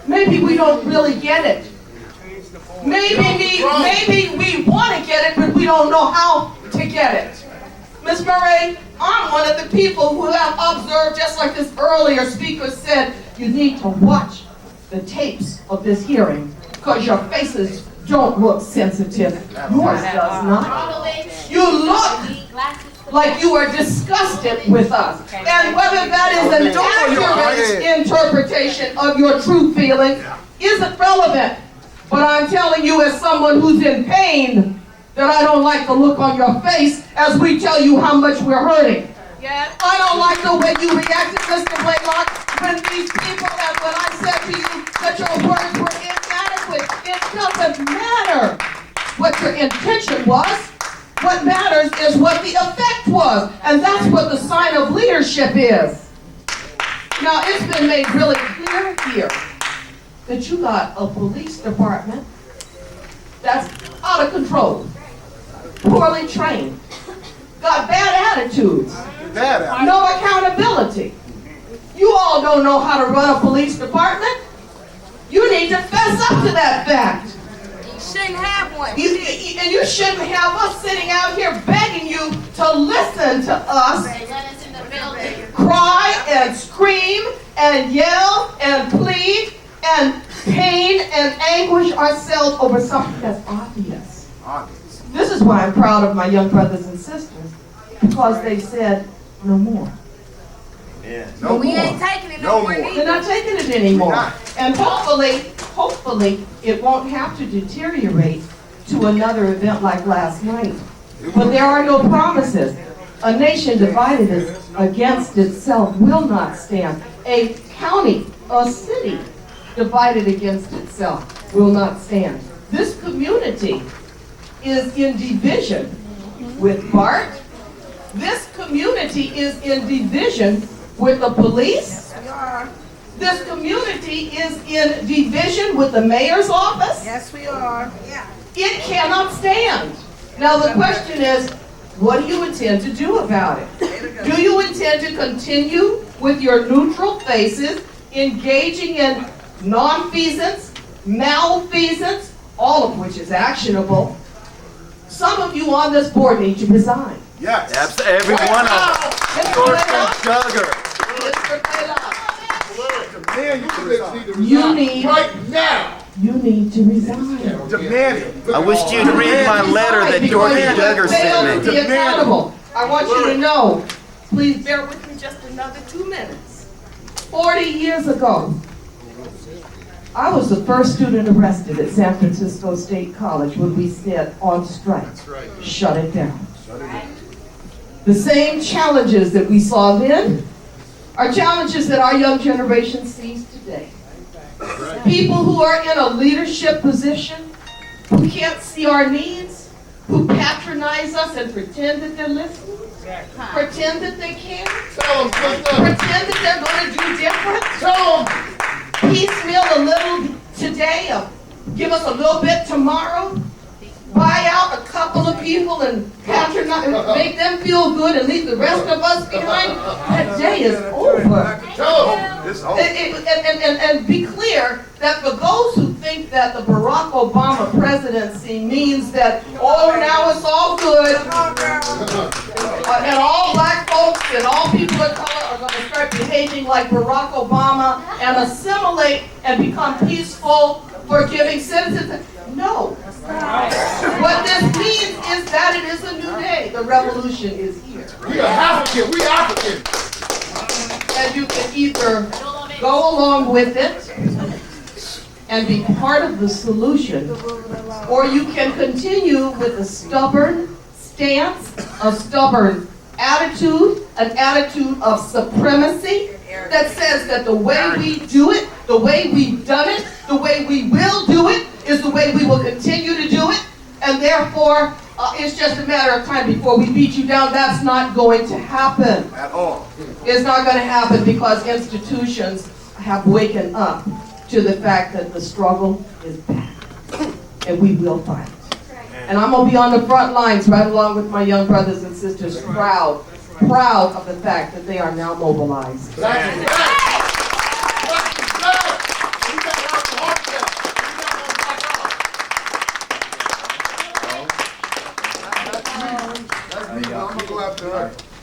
Maybe we don't really get it. Maybe we want to get it, but we don't know how to get it. Ms. Murray, I'm one of the people who have observed, just like this earlier speaker said, you need to watch the tapes of this hearing because your faces don't look sensitive. Yours does not. You look like you are disgusted with us. And whether that is an accurate interpretation of your true feeling isn't relevant. But I'm telling you as someone who's in pain that I don't like the look on your face as we tell you how much we're hurting. I don't like the way you reacted, Mr. Blaylock, when these people, and when I said to you that your words were inadequate. It doesn't matter what your intention was. What matters is what the effect was. And that's what the sign of leadership is. Now, it's been made really clear here that you got a police department that's out of control, poorly trained, got bad attitudes, no accountability. You all don't know how to run a police department. You need to fess up to that fact. Shouldn't have one. And you shouldn't have us sitting out here begging you to listen to us cry and scream and yell and plead and pain and anguish ourselves over something that's obvious. This is why I'm proud of my young brothers and sisters, because they said no more. Yeah. No, we ain't taking it no more. They're not taking it anymore. And hopefully, it won't have to deteriorate to another event like last night. But there are no promises. A nation divided against itself will not stand. A county, a city divided against itself will not stand. This community is in division with Bart. This community is in division with the police. This community is in division with the mayor's office. Yes, we are. Yeah. It cannot stand. Now the question is, what do you intend to do about it? Do you intend to continue with your neutral faces, engaging in nonfeasance, malfeasance, all of which is actionable? Some of you on this board need to resign. Yes. Every one of them. You need right now. You need to resign. Demand it. I wish you'd read my letter that Dorothy Duggar sent me. Be accountable. I want you to know, please bear with me just another 2 minutes. 40 years ago, I was the first student arrested at San Francisco State College when we said on strike. That's right. Shut it down. Shut it down. The same challenges that we saw then are challenges that our young generation sees today. Right. People who are in a leadership position, who can't see our needs, who patronize us and pretend that they're listening, pretend that they care, pretend that they're going to do different. Piecemeal a little today, give us a little bit tomorrow, buy out a couple of people and patronize, make them feel good and leave the rest of us behind. That day is over. It's over. And be clear that for those who think that the Barack Obama presidency means that, oh, now it's all good, and all black folks and all people of color are going to start behaving like Barack Obama and assimilate and become peaceful, forgiving citizens. No. What this means is that it is a new day. The revolution is here. We are African. We African. And you can either go along with it and be part of the solution, or you can continue with a stubborn stance, a stubborn attitude, an attitude of supremacy that says that the way we do it, the way we've done it, the way we will do it, is the way we will continue to do it, and therefore it's just a matter of time before we beat you down. That's not going to happen. At all. It's not going to happen because institutions have waken up to the fact that the struggle is back, and we will fight. And I'm going to be on the front lines right along with my young brothers and sisters, proud of the fact that they are now mobilized.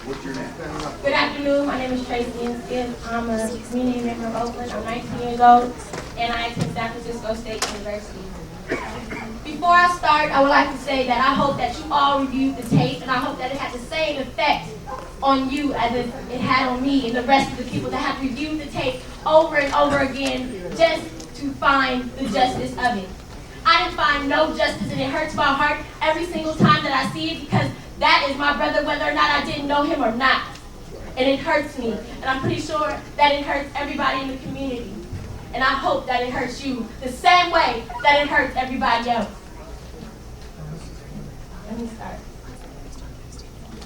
What's your name? Good afternoon. My name is Tracy Inskip. I'm a community member of Oakland. I'm 19 years old, and I attend San Francisco State University. Before I start, I would like to say that I hope that you all reviewed the tape, and I hope that it had the same effect on you as it had on me and the rest of the people that have reviewed the tape over and over again just to find the justice of it. I didn't find no justice, and it hurts my heart every single time that I see it, because that is my brother, whether or not I didn't know him or not. And it hurts me, and I'm pretty sure that it hurts everybody in the community. And I hope that it hurts you the same way that it hurts everybody else. Let me start.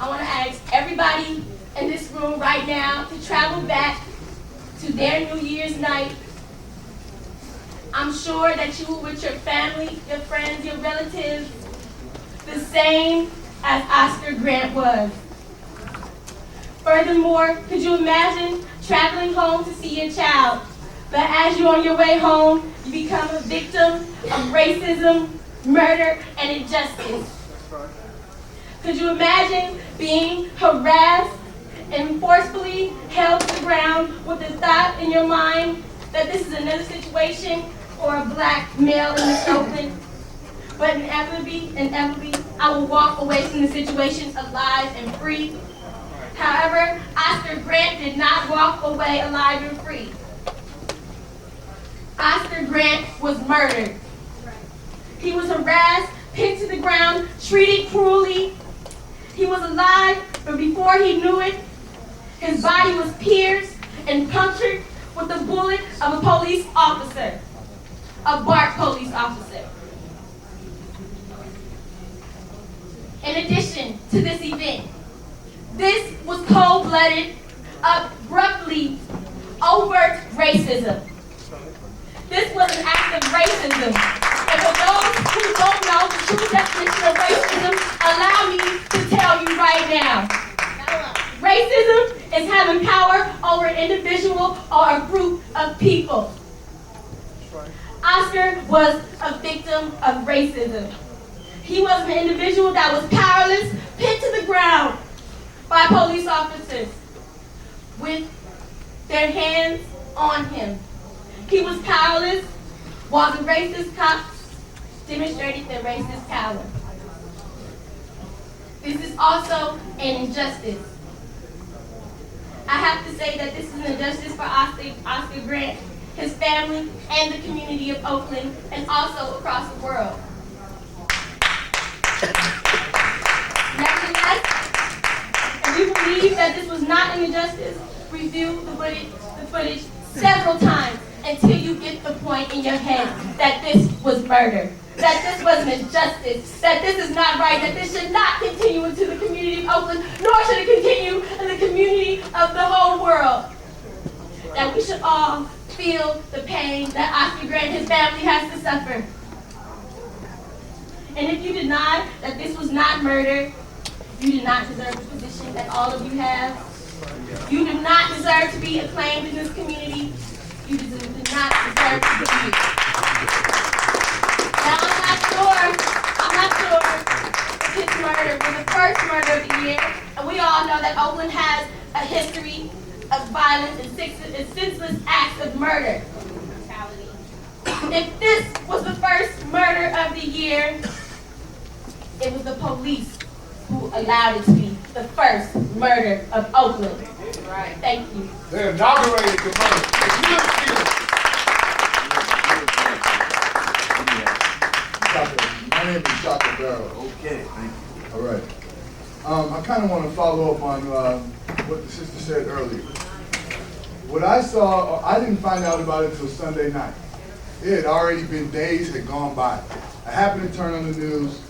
I want to ask everybody in this room right now to travel back to their New Year's night. I'm sure that you were with your family, your friends, your relatives, the same as Oscar Grant was. Furthermore, could you imagine traveling home to see your child, but as you're on your way home, you become a victim of racism, murder, and injustice? Could you imagine being harassed and forcefully held to the ground with the thought in your mind that this is another situation for a black male in this Oakland? But inevitably, I will walk away from the situation alive and free. However, Oscar Grant did not walk away alive and free. Oscar Grant was murdered. He was harassed, pinned to the ground, treated cruelly. He was alive, but before he knew it, his body was pierced and punctured with the bullet of a police officer, a Bart police officer. In addition to this event, this was cold-blooded, abruptly overt racism. This was an act of racism. And for those who don't know the true definition of racism, allow me to tell you right now. Racism is having power over an individual or a group of people. Oscar was a victim of racism. He was an individual that was powerless, pinned to the ground by police officers with their hands on him. He was powerless while the racist cops demonstrated their racist power. This is also an injustice. I have to say that this is an injustice for Oscar Grant. his family, and the community of Oakland, and also across the world. Nevertheless, if you believe that this was not an injustice, review the footage several times until you get the point in your head that this was murder, that this was an injustice, that this is not right, that this should not continue into the community of Oakland, nor should it continue in the community of the whole world. That we should all feel the pain that Oscay Grant and his family has to suffer. And if you deny that this was not murder, you do not deserve the position that all of you have. You do not deserve to be acclaimed in this community. You do not deserve to be here. Now, I'm not sure if this murder was the first murder of the year, and we all know that Oakland has a history of violence and senseless acts of murder. If this was the first murder of the year, it was the police who allowed it to be the first murder of Oakland. Right. Thank you. They inaugurated the murder. My name is Shaka Barrow. Okay, thank you. All right. I kind of want to follow up on what the sister said earlier. What I saw, I didn't find out about it until Sunday night. It had already been days had gone by. I happened to turn on the news,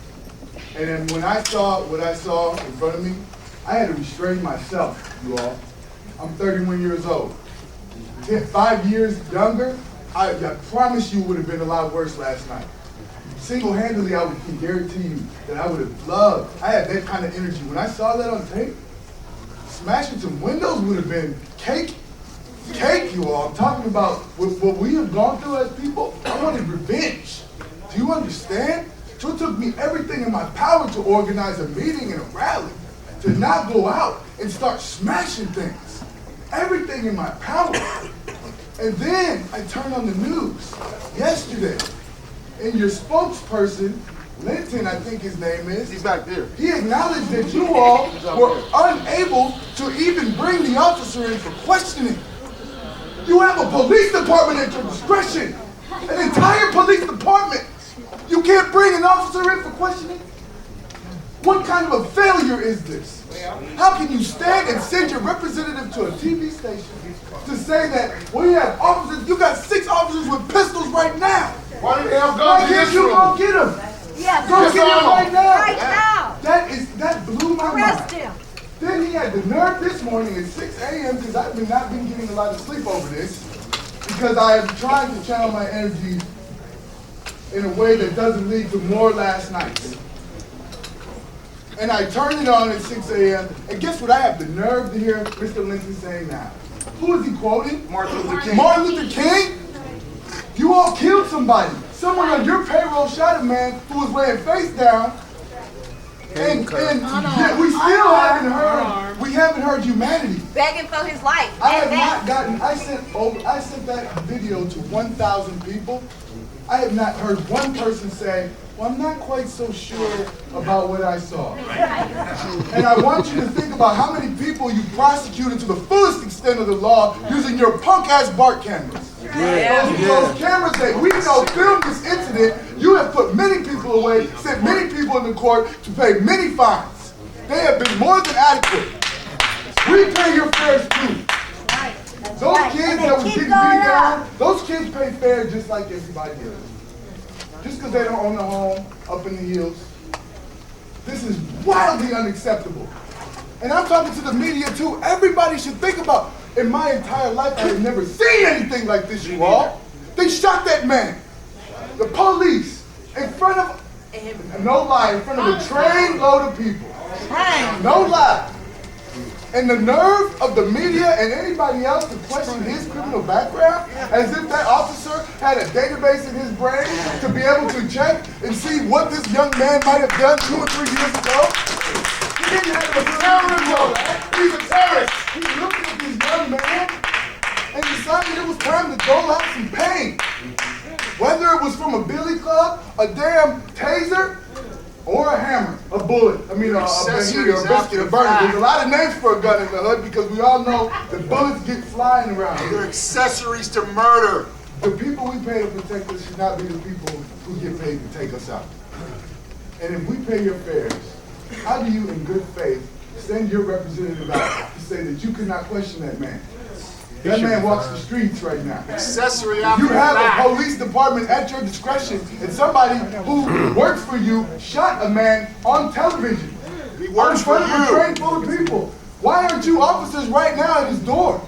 and then when I saw what I saw in front of me, I had to restrain myself, you all. I'm 31 years old. 5 years younger, I promise you it would have been a lot worse last night. Single-handedly, I can guarantee you that I would have loved, I had that kind of energy. When I saw that on tape, smashing some windows would have been cake, you all. I'm talking about what we have gone through as people. I wanted revenge. Do you understand? So it took me everything in my power to organize a meeting and a rally, to not go out and start smashing things. Everything in my power. And then I turned on the news yesterday, and your spokesperson, Linton, I think his name is. He's back there. He acknowledged that you all were unable to even bring the officer in for questioning. You have a police department at your discretion. An entire police department. You can't bring an officer in for questioning? What kind of a failure is this? How can you stand and send your representative to a TV station to say that we have officers, you got 6 officers with pistols right now? Why did they have guns Why in can't this you room? go get them? Yeah, Go get them right now. Right now. That blew my Arrest mind. him. Then he had the nerve this morning at 6 a.m. because I've not been getting a lot of sleep over this, because I am trying to channel my energy in a way that doesn't lead to more last nights. And I turned it on at 6 a.m. and guess what I have the nerve to hear Mr. Linton saying now? Who is he quoting? Martin Luther King. Martin Luther King? You all killed somebody. Someone on your payroll shot a man who was laying face down. And yet we still haven't heard humanity. Begging for his life. I have not gotten, I sent that video to 1,000 people. I have not heard one person say, well, I'm not quite so sure about what I saw. And I want you to think about how many people you prosecuted to the fullest extent of the law using your punk-ass Bart cameras. Those cameras that we know filmed this incident, you have put many people away, sent many people into court to pay many fines. They have been more than adequate. We pay your fares too. Those kids that was getting beat down, those kids pay fares just like everybody else. Just because they don't own a home up in the hills. This is wildly unacceptable. And I'm talking to the media too. Everybody should think about, in my entire life, I have never seen anything like this, you all. They shot that man. The police, in front of, no lie, in front of a train load of people. No lie. And the nerve of the media and anybody else to question his criminal background as if that officer had a database in his brain to be able to check and see what this young man might have done 2 or 3 years ago. He didn't have a terrorist. He's a terrorist. He's looking at this young man and decided it was time to dole out some pain. Whether it was from a billy club, a damn taser, or a hammer, a bullet, a heater, a biscuit, a burner. There's a lot of names for a gun in the hood because we all know the bullets get flying around. They're accessories to murder. The people we pay to protect us should not be the people who get paid to take us out. And if we pay your fares, how do you, in good faith, send your representative out to say that you could not question that man? That man walks the streets right now. Accessory after You the have fact. a police department at your discretion, and somebody who works for you shot a man on television. He works in front for of a you. train full of people. Why aren't you officers right now at his door?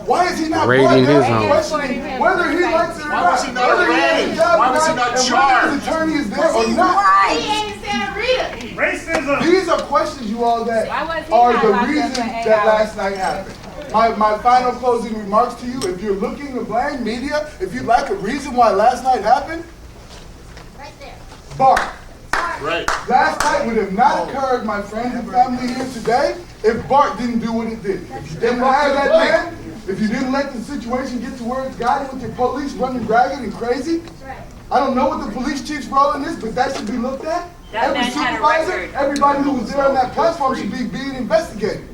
Why is he not Raiding his broadcasting, home. questioning whether he likes it or Why not? was he not Whether he has a arraigned? job Why or was he not and whether charged? his attorney is there or He's not? white. He ain't in Santa Rita. Racism. These are questions, you all, that Why was he are not the locked up reason for 8 that hours? last night happened. My final closing remarks to you, if you're looking to blame media, if you'd like a reason why last night happened, Right there. Bart. Right. Last night would have not occurred, my friends and family here today, if Bart didn't do what it did. If you didn't hire that man, if you didn't let the situation get to where it's gotten with your police running ragged and crazy, I don't know what the police chief's role in this, but that should be looked at. That Every man had a supervisor, record. everybody who was there on that platform should be being investigated.